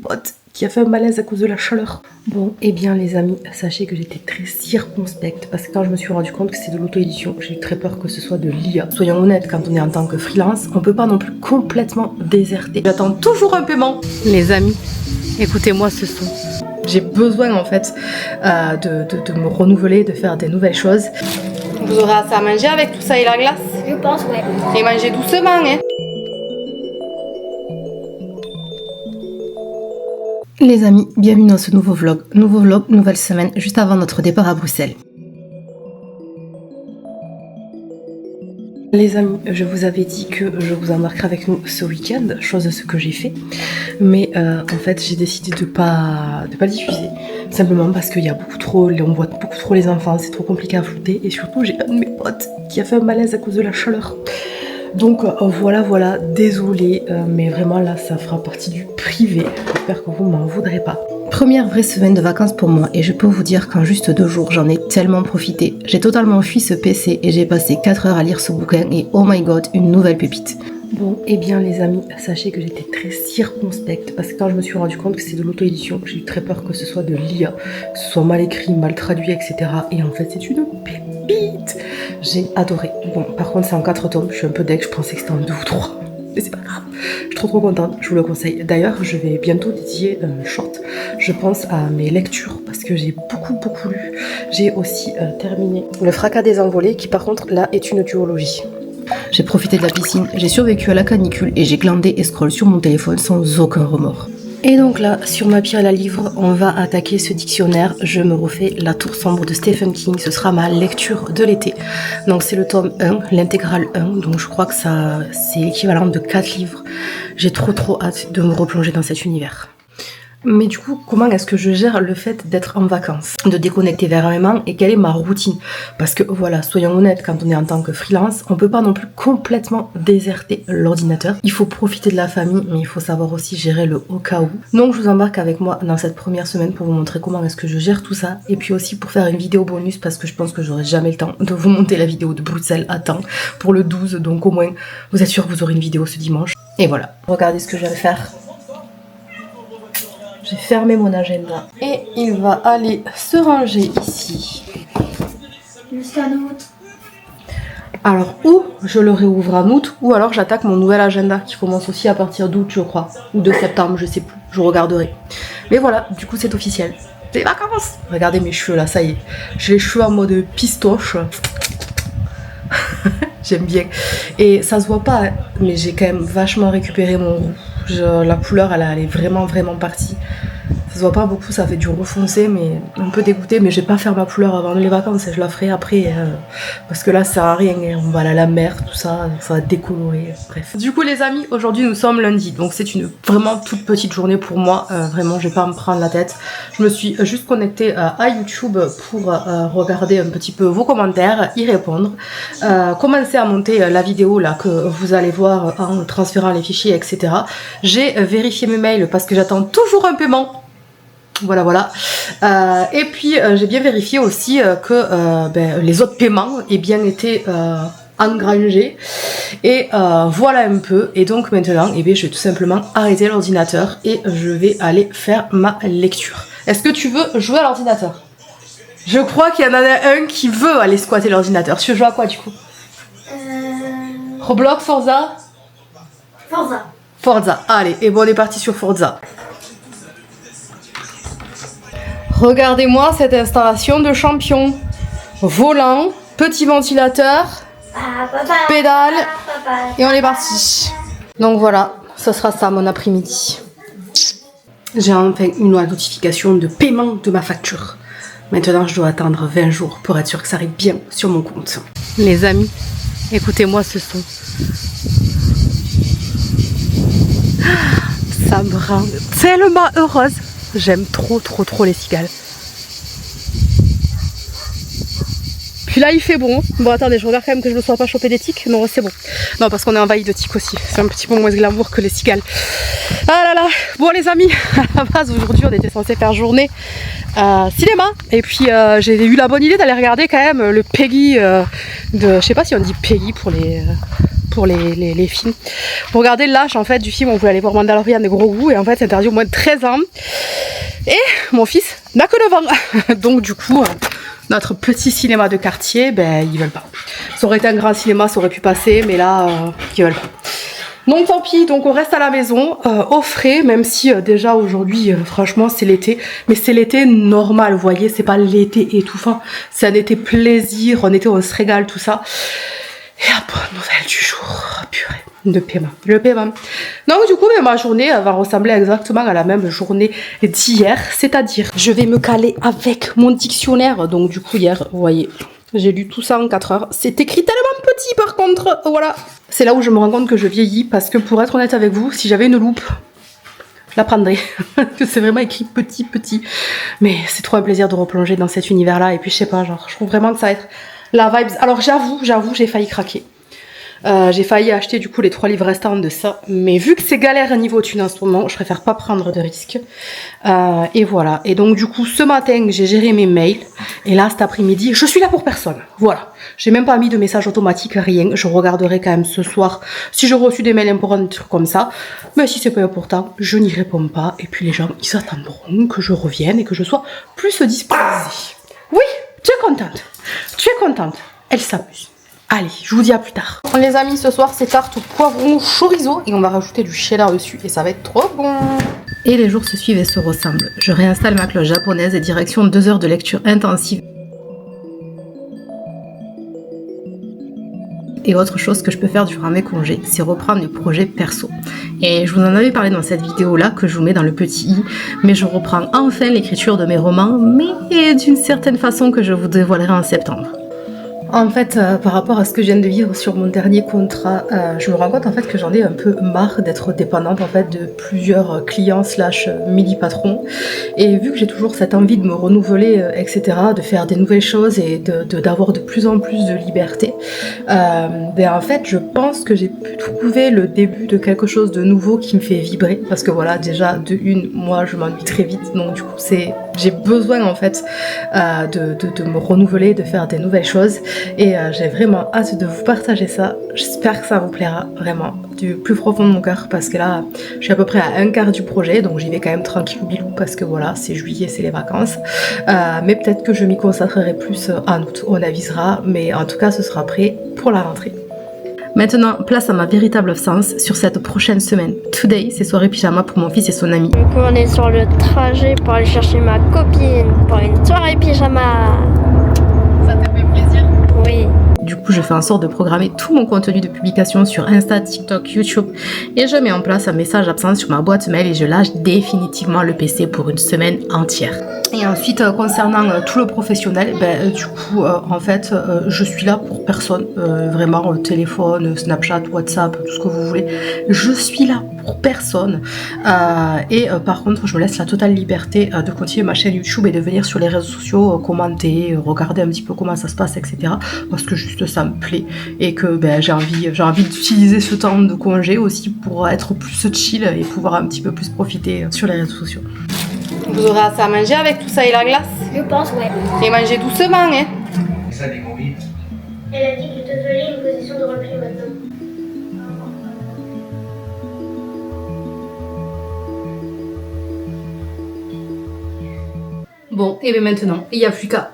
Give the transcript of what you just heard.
potes qui a fait un malaise à cause de la chaleur. Bon, et bien les amis, sachez que j'étais très circonspecte parce que quand je me suis rendu compte que c'est de l'auto-édition, j'ai eu très peur que ce soit de l'IA. Soyons honnêtes, quand on est en tant que freelance, on peut pas non plus complètement déserter. J'attends toujours un paiement. Les amis, écoutez-moi ce son. J'ai besoin en fait de me renouveler, de faire des nouvelles choses. Vous aurez assez à manger avec tout ça et la glace? Je pense, ouais. Et mangez doucement, hein. Les amis, bienvenue dans ce nouveau vlog. Nouveau vlog, nouvelle semaine, juste avant notre départ à Bruxelles. Les amis, je vous avais dit que je vous embarquerai avec nous ce week-end, chose de ce que j'ai fait. Mais en fait, j'ai décidé de pas le diffuser. Simplement parce qu'il y a beaucoup trop, on voit beaucoup trop les enfants, c'est trop compliqué à flouter. Et surtout, j'ai un de mes potes qui a fait un malaise à cause de la chaleur. Donc voilà, désolée, mais vraiment là, ça fera partie du privé. J'espère que vous m'en voudrez pas. Première vraie semaine de vacances pour moi et je peux vous dire qu'en juste 2 jours, j'en ai tellement profité. J'ai totalement fui ce PC et j'ai passé 4 heures à lire ce bouquin et oh my god, une nouvelle pépite. Bon, et bien les amis, sachez que j'étais très circonspecte parce que quand je me suis rendu compte que c'est de l'auto-édition, j'ai eu très peur que ce soit de l'IA, que ce soit mal écrit, mal traduit, etc. Et en fait, c'est une pépite. J'ai adoré. Bon, par contre, c'est en 4 tomes, je suis un peu deg, je pensais que c'était en 2 ou 3. Mais c'est pas grave, je suis trop contente, je vous le conseille. D'ailleurs, je vais bientôt dédier un short, je pense, à mes lectures parce que j'ai beaucoup lu. J'ai aussi terminé Le Fracas des Envolées qui par contre là est une duologie. J'ai profité de la piscine, j'ai survécu à la canicule et j'ai glandé et scroll sur mon téléphone sans aucun remords. Et donc là, sur ma pile à livre, on va attaquer ce dictionnaire. Je me refais La Tour sombre de Stephen King. Ce sera ma lecture de l'été. Donc c'est le tome 1, l'intégrale 1. Donc je crois que ça, c'est l'équivalent de 4 livres. J'ai trop hâte de me replonger dans cet univers. Mais du coup, comment est-ce que je gère le fait d'être en vacances, de déconnecter vraiment et quelle est ma routine? Parce que voilà, soyons honnêtes, quand on est en tant que freelance, on peut pas non plus complètement déserter l'ordinateur. Il faut profiter de la famille, mais il faut savoir aussi gérer le au cas où. Donc je vous embarque avec moi dans cette première semaine pour vous montrer comment est-ce que je gère tout ça. Et puis aussi pour faire une vidéo bonus parce que je pense que j'aurai jamais le temps de vous monter la vidéo de Bruxelles à temps pour le 12. Donc au moins, vous êtes sûr que vous aurez une vidéo ce dimanche. Et voilà, regardez ce que je viens de faire. J'ai fermé mon agenda et il va aller se ranger ici. Jusqu'à août. Alors, ou je le réouvre en août, ou alors j'attaque mon nouvel agenda qui commence aussi à partir d'août, je crois, ou de septembre, je sais plus, je regarderai. Mais voilà, du coup, c'est officiel. C'est les vacances! Regardez mes cheveux là, ça y est. J'ai les cheveux en mode pistoche. J'aime bien. Et ça se voit pas, hein, mais j'ai quand même vachement récupéré mon roux. La couleur, elle est vraiment partie. Ça se voit pas beaucoup, ça fait du roux foncé, mais un peu dégoûté. Mais je vais pas faire ma couleur avant les vacances, je la ferai après. Parce que là, ça sert à rien. On va aller à la mer, tout ça, ça va décolorer. Bref. Du coup, les amis, aujourd'hui, nous sommes lundi. Donc, c'est une vraiment toute petite journée pour moi. Vraiment, je vais pas me prendre la tête. Je me suis juste connectée à YouTube pour regarder un petit peu vos commentaires, y répondre. Commencer à monter la vidéo là que vous allez voir en transférant les fichiers, etc. J'ai vérifié mes mails parce que j'attends toujours un paiement. Voilà. Et puis j'ai bien vérifié aussi que les autres paiements aient bien été engrangés. Et voilà un peu. Et donc maintenant, je vais tout simplement arrêter l'ordinateur et je vais aller faire ma lecture. Est-ce que tu veux jouer à l'ordinateur? Je crois qu'il y en a un qui veut aller squatter l'ordinateur. Tu veux jouer à quoi du coup? Roblox, Forza? Forza, allez, et bon on est parti sur Forza. Regardez-moi cette installation de champion. Volant, petit ventilateur, pédale, et on est parti. Donc voilà, ça sera ça mon après-midi. J'ai enfin une notification de paiement de ma facture. Maintenant je dois attendre 20 jours pour être sûr que ça arrive bien sur mon compte. Les amis, écoutez-moi ce son. Ça me rend tellement heureuse. J'aime trop les cigales. Puis là il fait bon. Bon attendez, je regarde quand même que je ne me sois pas chopé des tiques. Non c'est bon. Non parce qu'on est envahi de tiques aussi. C'est un petit peu moins glamour que les cigales. Ah là là. Bon les amis, à la base aujourd'hui on était censé faire journée cinéma. Et puis j'ai eu la bonne idée d'aller regarder quand même le Peggy de... Je sais pas si on dit Peggy pour pour les films. Pour regarder le lâche en fait du film, on voulait aller voir Mandalorian des gros goûts et en fait c'est interdit au moins de 13 ans. Et mon fils n'a que 9 ans. Donc du coup, notre petit cinéma de quartier, ben ils veulent pas. Ça aurait été un grand cinéma, ça aurait pu passer, mais là, ils veulent pas. Donc tant pis, donc on reste à la maison, au frais, même si déjà aujourd'hui, franchement, c'est l'été. Mais c'est l'été normal, vous voyez, c'est pas l'été étouffant. C'est un été plaisir, un été où on se régale, tout ça. Et la bonne nouvelle du jour, purée, le paiement. Donc du coup, ma journée va ressembler exactement à la même journée d'hier. C'est-à-dire, je vais me caler avec mon dictionnaire. Donc du coup, hier, vous voyez, j'ai lu tout ça en 4 heures. C'est écrit tellement petit par contre, voilà. C'est là où je me rends compte que je vieillis parce que pour être honnête avec vous, si j'avais une loupe, je la prendrais. Que c'est vraiment écrit petit. Mais c'est trop un plaisir de replonger dans cet univers-là. Et puis je sais pas, genre, je trouve vraiment que ça va être la vibe. Alors j'avoue, j'ai failli craquer. J'ai failli acheter du coup les 3 livres restants de ça, mais vu que c'est galère à niveau thune en ce moment, je préfère pas prendre de risques. Et voilà. Et donc du coup ce matin j'ai géré mes mails et là cet après-midi je suis là pour personne. Voilà. J'ai même pas mis de message automatique, rien. Je regarderai quand même ce soir si j'ai reçu des mails importants, des trucs comme ça. Mais si c'est pas important, je n'y réponds pas. Et puis les gens ils attendront que je revienne et que je sois plus disposée. Oui, tu es contente. Tu es contente. Elle s'amuse. Allez, je vous dis à plus tard. Les amis, ce soir, c'est tarte au poivron chorizo et on va rajouter du cheddar dessus et ça va être trop bon. Et les jours se suivent et se ressemblent. Je réinstalle ma cloche japonaise et direction 2 heures de lecture intensive. Et autre chose que je peux faire durant mes congés, c'est reprendre les projets perso. Et je vous en avais parlé dans cette vidéo-là que je vous mets dans le petit i, mais je reprends enfin l'écriture de mes romans, mais d'une certaine façon que je vous dévoilerai en septembre. En fait, par rapport à ce que je viens de vivre sur mon dernier contrat, je me rends compte en fait que j'en ai un peu marre d'être dépendante en fait de plusieurs clients / mini-patrons. Et vu que j'ai toujours cette envie de me renouveler, etc., de faire des nouvelles choses et d'avoir de plus en plus de liberté, en fait, je pense que j'ai pu trouver le début de quelque chose de nouveau qui me fait vibrer. Parce que voilà, déjà, de une, moi, je m'ennuie très vite. Donc du coup, j'ai besoin en fait de me renouveler, de faire des nouvelles choses. Et j'ai vraiment hâte de vous partager ça. J'espère que ça vous plaira vraiment du plus profond de mon cœur parce que là je suis à peu près à un quart du projet, donc j'y vais quand même tranquille bilou parce que voilà, c'est juillet, c'est les vacances. Mais peut-être que je m'y concentrerai plus en août, on avisera, mais en tout cas ce sera prêt pour la rentrée. Maintenant, place à ma véritable absence sur cette prochaine semaine. Today, c'est soirée pyjama pour mon fils et son ami. Donc on est sur le trajet pour aller chercher ma copine pour une soirée pyjama. Ça te fait plaisir? Oui. Du coup, je fais en sorte de programmer tout mon contenu de publication sur Insta, TikTok, YouTube et je mets en place un message absent sur ma boîte mail et je lâche définitivement le PC pour une semaine entière. Et ensuite, concernant tout le professionnel, du coup, en fait, je suis là pour personne. Vraiment, téléphone, Snapchat, WhatsApp, tout ce que vous voulez. Je suis là pour personne. Par contre, je me laisse la totale liberté de continuer ma chaîne YouTube et de venir sur les réseaux sociaux, commenter, regarder un petit peu comment ça se passe, etc. Parce que juste ça me plaît et que j'ai envie d'utiliser ce temps de congé aussi pour être plus chill et pouvoir un petit peu plus profiter sur les réseaux sociaux. Vous aurez assez à manger avec tout ça et la glace? Je pense, ouais. Et mangez doucement, hein. Elle a dit que je te donnais une position de repli maintenant. Bon, et bien maintenant, il n'y a plus qu'à